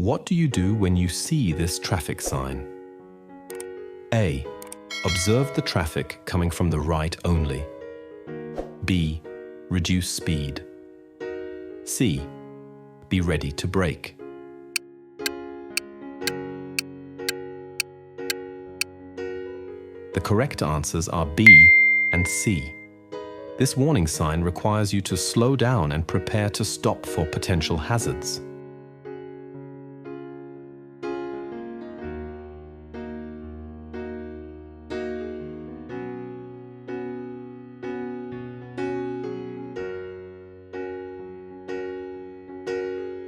What do you do when you see this traffic sign? A. Observe the traffic coming from the right only. B. Reduce speed. C. Be ready to brake. The correct answers are B and C. This warning sign requires you to slow down and prepare to stop for potential hazards.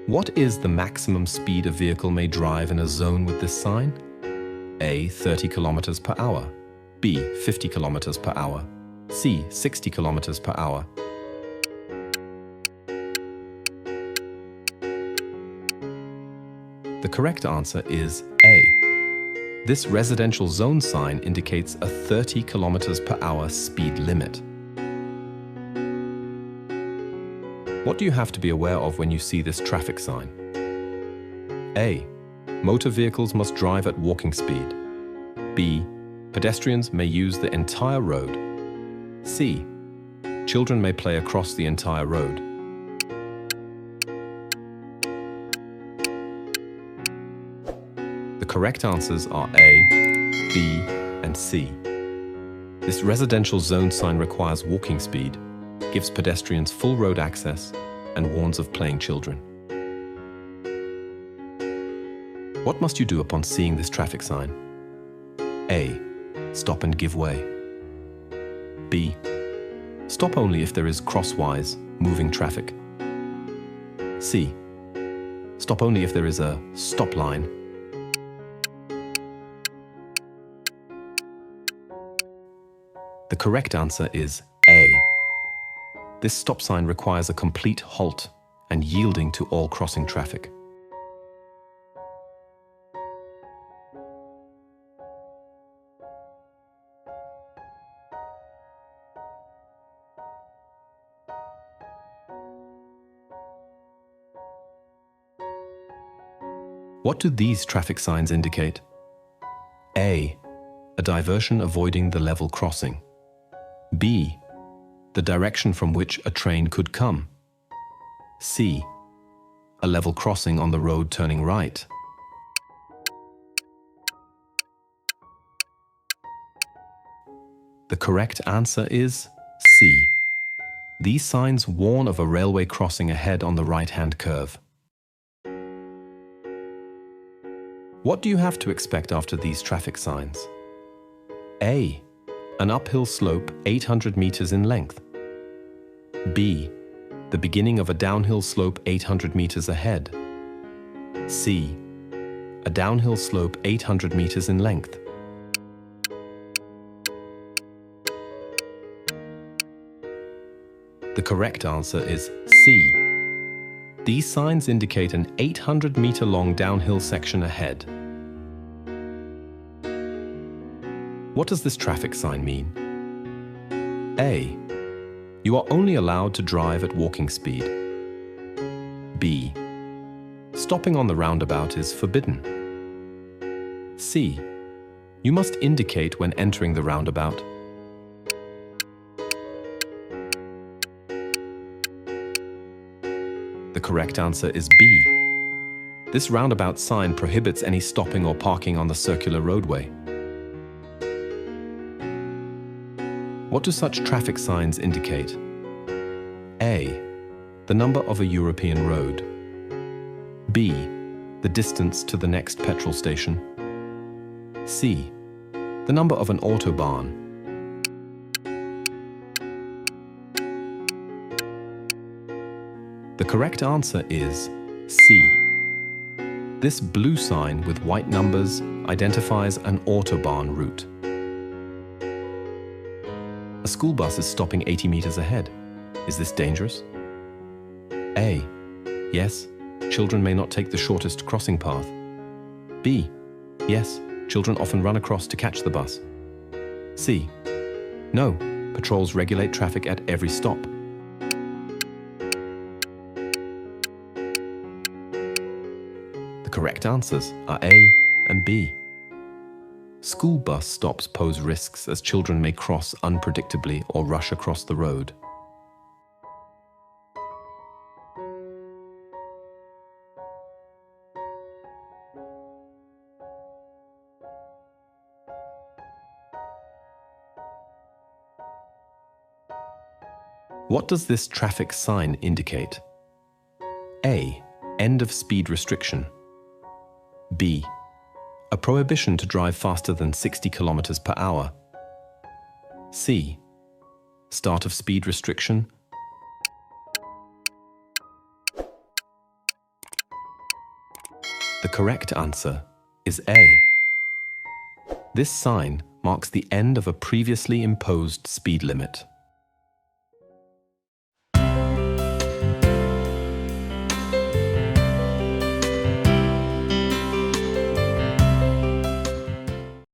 What is the maximum speed a vehicle may drive in a zone with this sign? A. 30 kilometers per hour. B. 50 kilometers per hour. C. 60 kilometers per hour. The correct answer is A. This residential zone sign indicates a 30 kilometers per hour speed limit. What do you have to be aware of when you see this traffic sign? A. Motor vehicles must drive at walking speed. B. Pedestrians may use the entire road. C. Children may play across the entire road. The correct answers are A, B, and C. This residential zone sign requires walking speed, gives pedestrians full road access, and warns of playing children. What must you do upon seeing this traffic sign? A. Stop and give way. B. Stop only if there is crosswise, moving traffic. C. Stop only if there is a stop line. The correct answer is A. This stop sign requires a complete halt and yielding to all crossing traffic. What do these traffic signs indicate? A. A diversion avoiding the level crossing. B. The direction from which a train could come. C. A level crossing on the road turning right. The correct answer is C. These signs warn of a railway crossing ahead on the right-hand curve. What do you have to expect after these traffic signs? A. An uphill slope 800 meters in length. B. The beginning of a downhill slope 800 meters ahead. C. A downhill slope 800 meters in length. The correct answer is C. These signs indicate an 800-meter-long downhill section ahead. What does this traffic sign mean? A. You are only allowed to drive at walking speed. B. Stopping on the roundabout is forbidden. C. You must indicate when entering the roundabout. The correct answer is B. This roundabout sign prohibits any stopping or parking on the circular roadway. What do such traffic signs indicate? A. The number of a European road. B. The distance to the next petrol station. C. The number of an autobahn. The correct answer is C. This blue sign with white numbers identifies an autobahn route. A school bus is stopping 80 meters ahead. Is this dangerous? A. Yes, children may not take the shortest crossing path. B. Yes, children often run across to catch the bus. C. No, patrols regulate traffic at every stop. The correct answers are A and B. School bus stops pose risks as children may cross unpredictably or rush across the road. What does this traffic sign indicate? A. End of speed restriction. B. A prohibition to drive faster than 60 kilometers per hour. C. Start of speed restriction. The correct answer is A. This sign marks the end of a previously imposed speed limit.